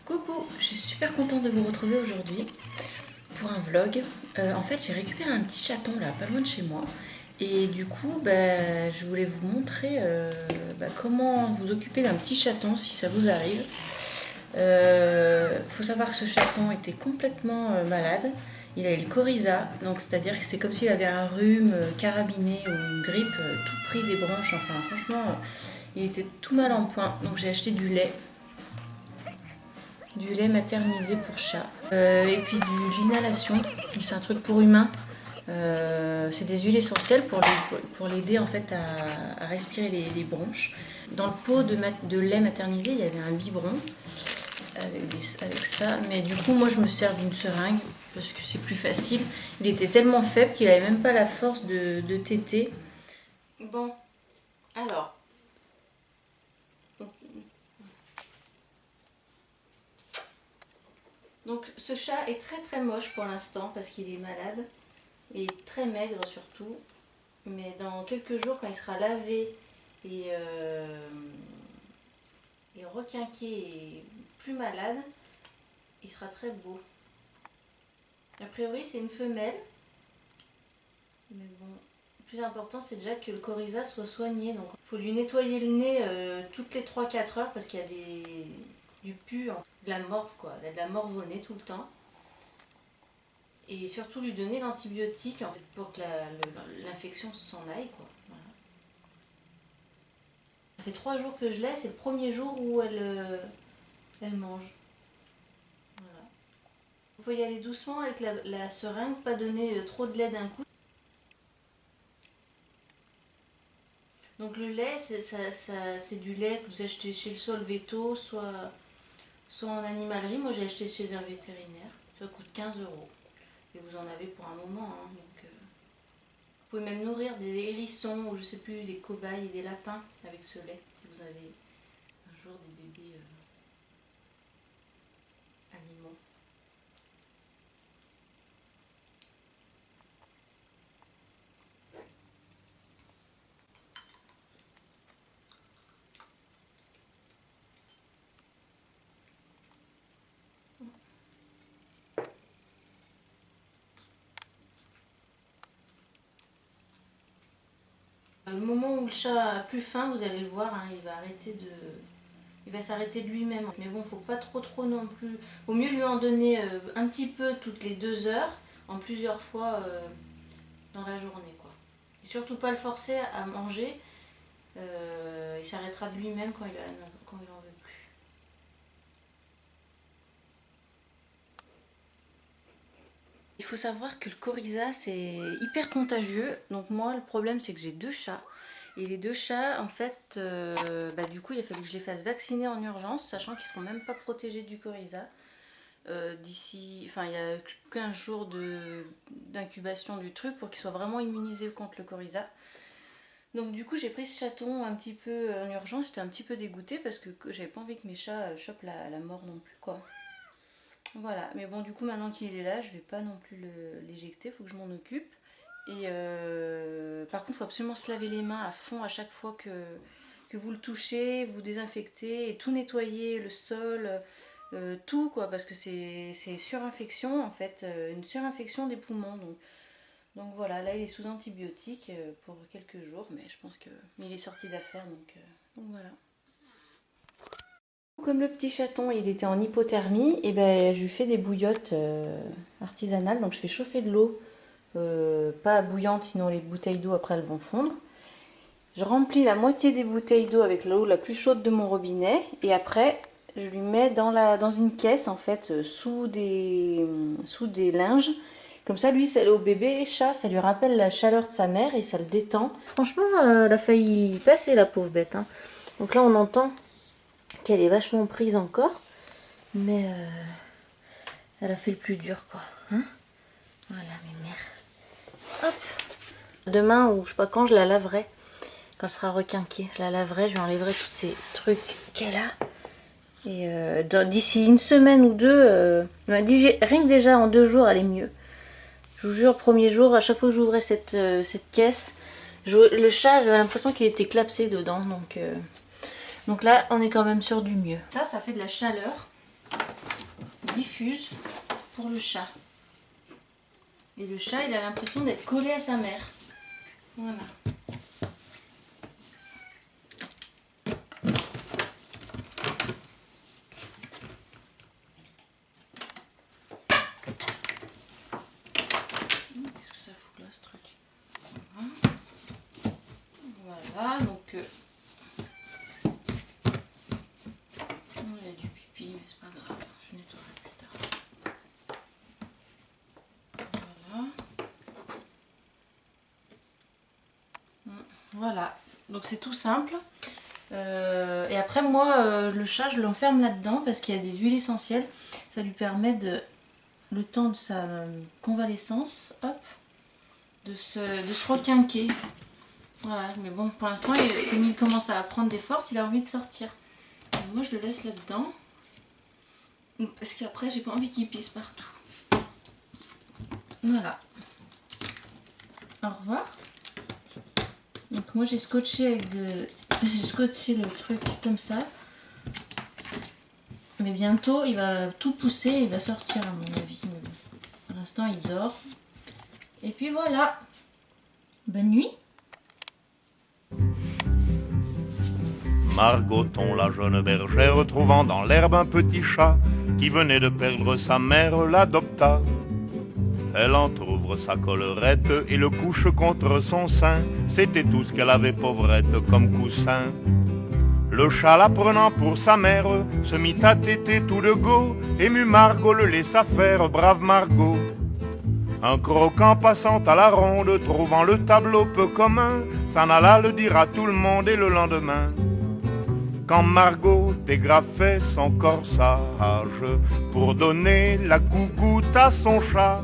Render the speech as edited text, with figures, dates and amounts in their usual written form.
Coucou, je suis super contente de vous retrouver aujourd'hui pour un vlog. En fait, j'ai récupéré un petit chaton là, pas loin de chez moi. Et du coup, je voulais vous montrer comment vous occuper d'un petit chaton si ça vous arrive. Faut savoir que ce chaton était complètement malade. Il avait le coryza, donc c'est-à-dire que c'est comme s'il avait un rhume carabiné ou une grippe tout pris des branches. Enfin, franchement, il était tout mal en point. Donc j'ai acheté du lait maternisé pour chat, et puis de l'inhalation, c'est un truc pour humain. C'est des huiles essentielles pour l'aider en fait à respirer les bronches. Dans le pot de lait maternisé, il y avait un biberon avec ça, mais du coup moi je me sers d'une seringue parce que c'est plus facile. Il était tellement faible qu'il n'avait même pas la force de téter. Bon, alors donc ce chat est très très moche pour l'instant parce qu'il est malade et très maigre surtout. Mais dans quelques jours, quand il sera lavé et requinqué et plus malade, il sera très beau. A priori, c'est une femelle. Mais bon, le plus important, c'est déjà que le coryza soit soigné. Donc, il faut lui nettoyer le nez toutes les 3-4 heures parce qu'il y a du pu, de la morve quoi. Il a de la morve au nez tout le temps. Et surtout lui donner l'antibiotique en fait, pour que l'infection s'en aille quoi. Voilà. Ça fait 3 jours que je l'ai, c'est le premier jour où elle mange. Voilà. Il faut y aller doucement avec la seringue, pas donner trop de lait d'un coup. Donc le lait, c'est du lait que vous achetez chez le Solveto, soit en animalerie. Moi j'ai acheté chez un vétérinaire, ça coûte 15 €. Et vous en avez pour un moment. Hein, donc, vous pouvez même nourrir des hérissons ou je sais plus, des cobayes et des lapins avec ce lait si vous avez un jour des bébés animaux. Le moment où le chat a plus faim, vous allez le voir, hein, il va s'arrêter de lui-même. Mais bon, faut pas trop non plus. Vaut mieux lui en donner un petit peu toutes les 2 heures, en plusieurs fois dans la journée, quoi. Et surtout pas le forcer à manger. Il s'arrêtera de lui-même quand il en veut plus. Il faut savoir que le coryza c'est hyper contagieux. Donc moi le problème c'est que j'ai 2 chats. Et les 2 chats en fait, du coup il a fallu que je les fasse vacciner en urgence, sachant qu'ils ne seront même pas protégés du coryza. D'ici, enfin il y a 15 jours d'incubation du truc pour qu'ils soient vraiment immunisés contre le coryza. Donc du coup j'ai pris ce chaton un petit peu en urgence, j'étais un petit peu dégoûtée parce que j'avais pas envie que mes chats chopent la mort non plus quoi. Voilà, mais bon du coup maintenant qu'il est là, je vais pas non plus l'éjecter, faut que je m'en occupe. Et par contre il faut absolument se laver les mains à fond à chaque fois que vous le touchez, vous désinfectez et tout nettoyer, le sol, tout quoi, parce que c'est surinfection en fait, une surinfection des poumons. Donc voilà, là il est sous antibiotiques pour quelques jours, mais je pense que il est sorti d'affaire donc voilà. Comme le petit chaton il était en hypothermie, et je lui fais des bouillottes artisanales, donc je fais chauffer de l'eau, pas bouillante sinon les bouteilles d'eau après elles vont fondre. Je remplis la moitié des bouteilles d'eau avec l'eau la plus chaude de mon robinet et après je lui mets dans une caisse en fait sous des linges. Comme ça lui au bébé chat ça lui rappelle la chaleur de sa mère et ça le détend. Franchement elle a failli y passer la pauvre bête. Hein. Donc là on entend qu'elle est vachement prise encore. Mais elle a fait le plus dur quoi. Hein, voilà mes mères. Hop. Demain ou je sais pas quand je la laverai. Quand elle sera requinquée. Je la laverai, je lui enlèverai tous ces trucs qu'elle a. Et d'ici une semaine ou deux, rien que déjà en 2 jours elle est mieux. Je vous jure, premier jour, à chaque fois que j'ouvrais cette caisse, le chat j'avais l'impression qu'il était clapsé dedans. Donc là on est quand même sur du mieux. Ça fait de la chaleur. diffuse pour le chat. Et le chat, il a l'impression d'être collé à sa mère. Voilà. Qu'est-ce que ça fout là, ce truc? Voilà, donc... il y a du pipi, mais c'est pas grave, je nettoierai plus tard. Voilà. Voilà, donc c'est tout simple. Et après moi, le chat, je l'enferme là-dedans parce qu'il y a des huiles essentielles. Ça lui permet de, le temps de sa convalescence, hop, de se requinquer. Voilà, mais bon, pour l'instant, comme il commence à prendre des forces, il a envie de sortir. Donc moi, je le laisse là-dedans. Parce qu'après, j'ai pas envie qu'il pisse partout. Voilà. Au revoir. Donc moi, j'ai scotché avec j'ai scotché le truc comme ça. Mais bientôt, il va tout pousser et il va sortir à mon avis. Pour l'instant, il dort. Et puis voilà. Bonne nuit. Margoton, la jeune bergère, trouvant dans l'herbe un petit chat qui venait de perdre sa mère, l'adopta. Elle entr'ouvre sa collerette et le couche contre son sein. C'était tout ce qu'elle avait, pauvrette, comme coussin. Le chat, la prenant pour sa mère, se mit à téter tout de go. Ému Margot le laissa faire, brave Margot. Un croquant passant à la ronde, trouvant le tableau peu commun, s'en alla le dire à tout le monde et le lendemain. Quand Margot dégrafait son corsage pour donner la gougoute à son chat,